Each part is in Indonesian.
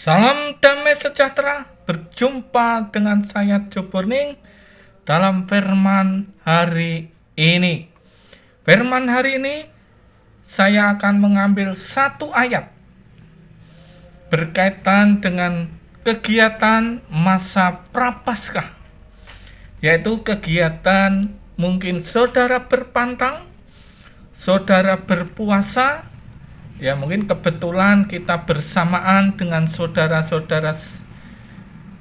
Salam damai sejahtera, berjumpa dengan saya Joe Burning dalam firman hari ini. Firman hari ini saya akan mengambil satu ayat berkaitan dengan kegiatan masa Prapaskah, yaitu kegiatan mungkin saudara berpantang, saudara berpuasa. Ya, mungkin kebetulan kita bersamaan dengan saudara-saudara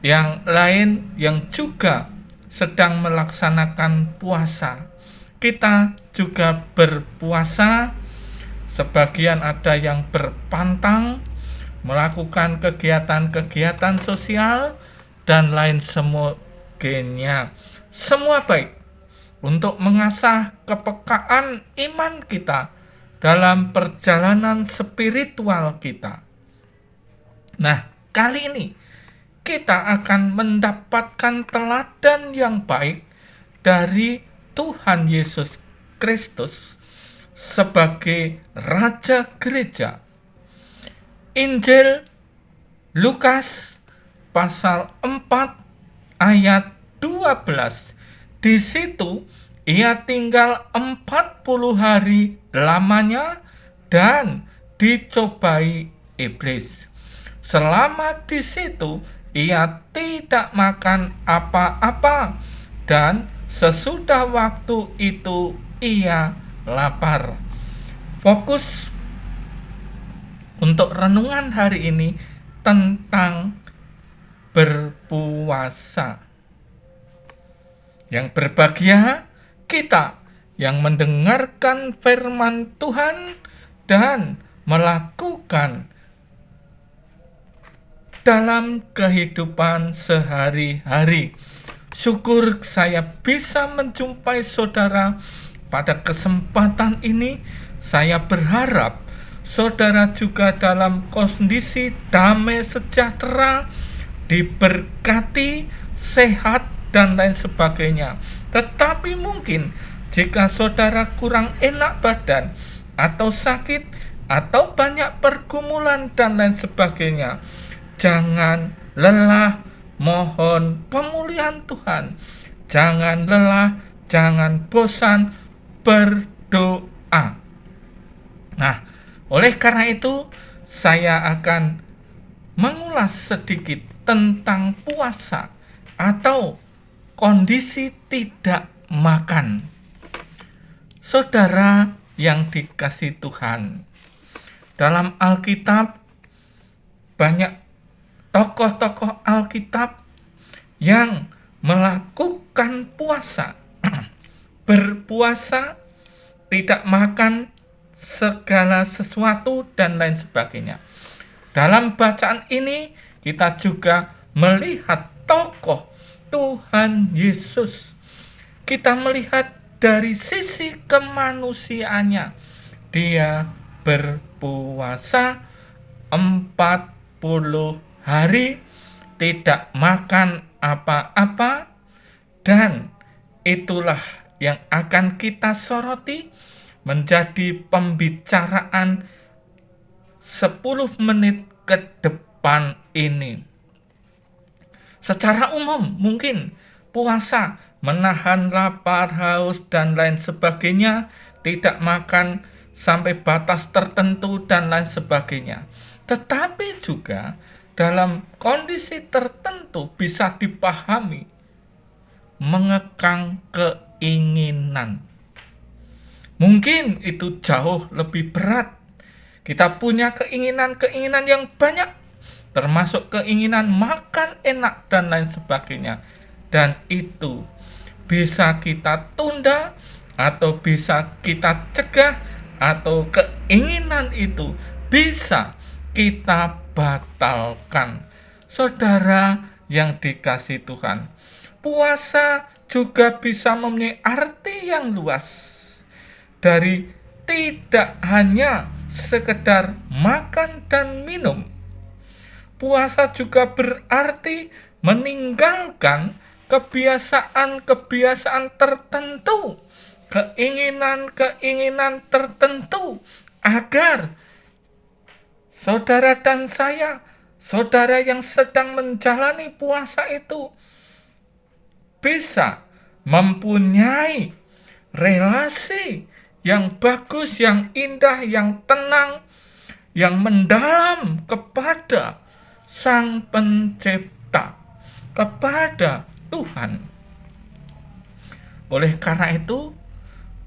yang lain yang juga sedang melaksanakan puasa. Kita juga berpuasa, sebagian ada yang berpantang, melakukan kegiatan-kegiatan sosial, dan lain sebagainya. Semua baik untuk mengasah kepekaan iman kita dalam perjalanan spiritual kita. Nah, kali ini kita akan mendapatkan teladan yang baik dari Tuhan Yesus Kristus sebagai Raja Gereja. Injil Lukas pasal 4 ayat 12. Di situ ia tinggal 40 hari lamanya dan dicobai iblis. Selama di situ ia tidak makan apa-apa, dan sesudah waktu itu ia lapar. Fokus untuk renungan hari ini tentang berpuasa. Yang berbahagia kita yang mendengarkan firman Tuhan dan melakukan dalam kehidupan sehari-hari. Syukur saya bisa menjumpai saudara pada kesempatan ini. Saya berharap saudara juga dalam kondisi damai sejahtera, diberkati, sehat, dan lain sebagainya. Tetapi mungkin jika saudara kurang enak badan, atau sakit, atau banyak pergumulan dan lain sebagainya, jangan lelah, mohon pemulihan Tuhan. Jangan lelah, jangan bosan, berdoa. Nah, oleh karena itu saya akan mengulas sedikit tentang puasa atau kondisi tidak makan. Saudara yang dikasihi Tuhan, dalam Alkitab banyak tokoh-tokoh Alkitab yang melakukan puasa. Berpuasa, tidak makan segala sesuatu, dan lain sebagainya. Dalam bacaan ini kita juga melihat tokoh Tuhan Yesus. Kita melihat dari sisi kemanusiaannya. Dia berpuasa 40 hari, tidak makan apa-apa, dan itulah yang akan kita soroti menjadi pembicaraan 10 menit ke depan ini. Secara umum mungkin puasa, menahan lapar, haus, dan lain sebagainya, tidak makan sampai batas tertentu, dan lain sebagainya. Tetapi juga dalam kondisi tertentu bisa dipahami mengekang keinginan. Mungkin itu jauh lebih berat. Kita punya keinginan-keinginan yang banyak, termasuk keinginan makan enak dan lain sebagainya. Dan itu bisa kita tunda, atau bisa kita cegah, atau keinginan itu bisa kita batalkan. Saudara yang dikasihi Tuhan, puasa juga bisa mempunyai arti yang luas. Dari tidak hanya sekedar makan dan minum, puasa juga berarti meninggalkan kebiasaan-kebiasaan tertentu, keinginan-keinginan tertentu, agar saudara dan saya saudara yang sedang menjalani puasa itu bisa mempunyai relasi yang bagus, yang indah, yang tenang, yang mendalam kepada Sang Pencipta, kepada Tuhan. Oleh karena itu,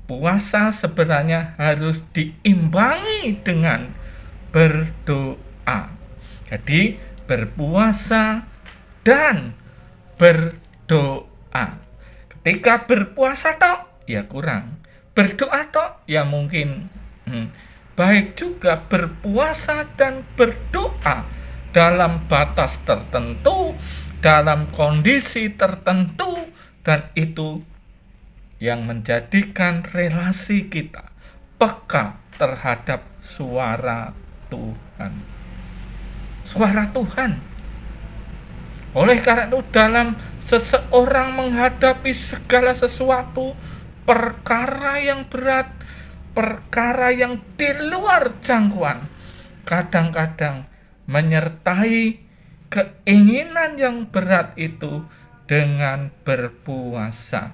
puasa sebenarnya harus diimbangi dengan berdoa. Jadi, berpuasa dan berdoa. Ketika berpuasa tok, ya kurang. Berdoa tok, ya mungkin. Baik juga berpuasa dan berdoa dalam batas tertentu, dalam kondisi tertentu, dan itu yang menjadikan relasi kita peka terhadap suara Tuhan. Suara Tuhan. Oleh karena itu, dalam seseorang menghadapi segala sesuatu, perkara yang berat, perkara yang di luar jangkauan, kadang-kadang menyertai keinginan yang berat itu dengan berpuasa.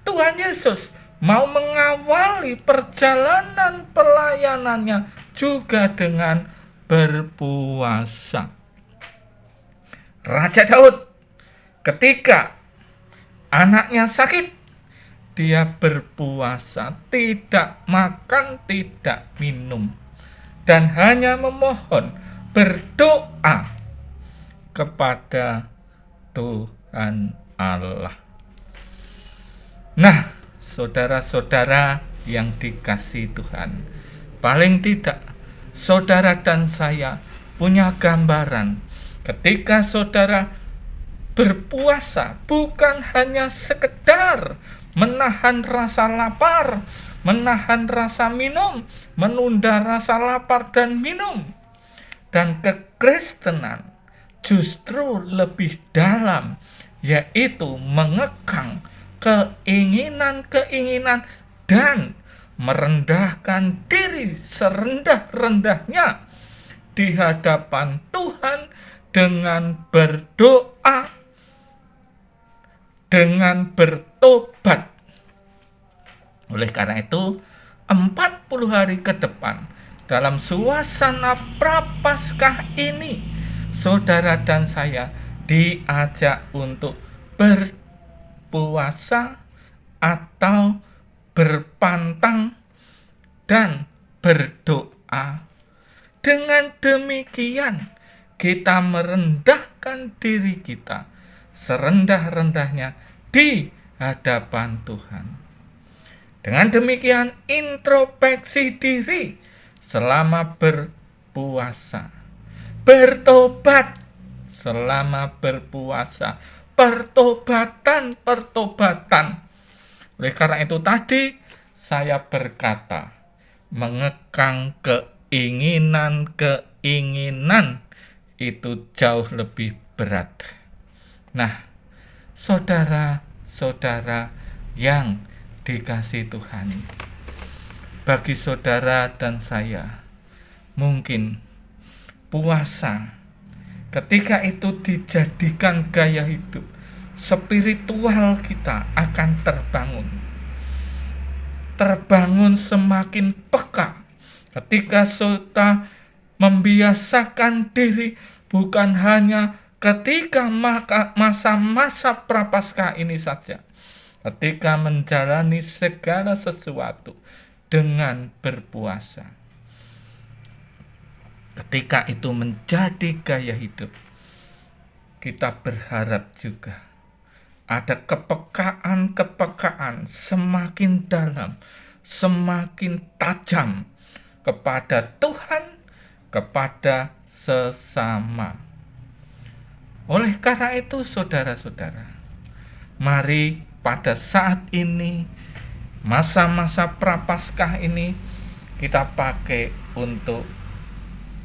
Tuhan Yesus mau mengawali perjalanan pelayanannya juga dengan berpuasa. Raja Daud ketika anaknya sakit, dia berpuasa, tidak makan, tidak minum, dan hanya memohon, berdoa kepada Tuhan Allah. Nah, saudara-saudara yang dikasihi Tuhan, paling tidak saudara dan saya punya gambaran ketika saudara berpuasa bukan hanya sekedar menahan rasa lapar, menahan rasa minum, menunda rasa lapar dan minum. Dan kekristenan justru lebih dalam, yaitu mengekang keinginan-keinginan dan merendahkan diri serendah-rendahnya di hadapan Tuhan dengan berdoa, dengan bertobat. Oleh karena itu, 40 hari ke depan dalam suasana Prapaskah ini, saudara dan saya diajak untuk berpuasa atau berpantang dan berdoa. Dengan demikian kita merendahkan diri kita serendah-rendahnya di hadapan Tuhan. Dengan demikian introspeksi diri selama berpuasa, bertobat selama berpuasa, pertobatan. Oleh karena itu tadi saya berkata, mengekang keinginan itu jauh lebih berat. Nah, saudara-saudara yang dikasihi Tuhan, bagi saudara dan saya, mungkin puasa ketika itu dijadikan gaya hidup, spiritual kita akan terbangun semakin peka ketika kita membiasakan diri bukan hanya ketika masa-masa Prapaskah ini saja, ketika menjalani segala sesuatu dengan berpuasa. Ketika itu menjadi gaya hidup, kita berharap juga ada kepekaan semakin dalam, semakin tajam kepada Tuhan, kepada sesama. Oleh karena itu, saudara-saudara, mari pada saat ini, masa-masa Prapaskah ini, kita pakai untuk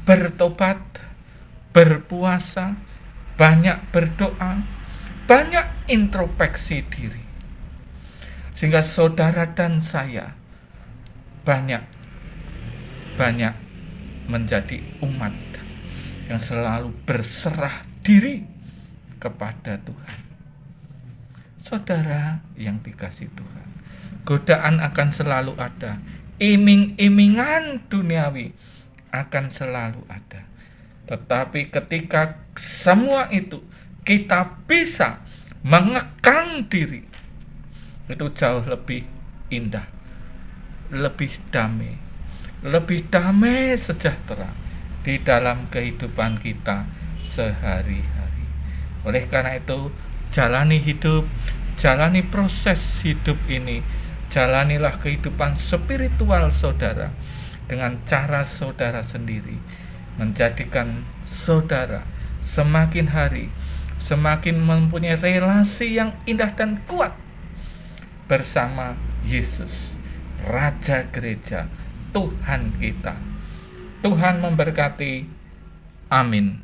bertobat, berpuasa, banyak berdoa, banyak introspeksi diri, sehingga saudara dan saya banyak menjadi umat yang selalu berserah diri kepada Tuhan. Saudara yang dikasihi Tuhan, godaan akan selalu ada, iming-imingan duniawi akan selalu ada. Tetapi ketika semua itu kita bisa mengekang diri, itu jauh lebih indah, lebih damai sejahtera di dalam kehidupan kita sehari-hari. Oleh karena itu, jalani hidup, jalani proses hidup ini, jalanilah kehidupan spiritual saudara dengan cara saudara sendiri, menjadikan saudara semakin hari semakin mempunyai relasi yang indah dan kuat bersama Yesus, Raja Gereja, Tuhan kita. Tuhan memberkati. Amin.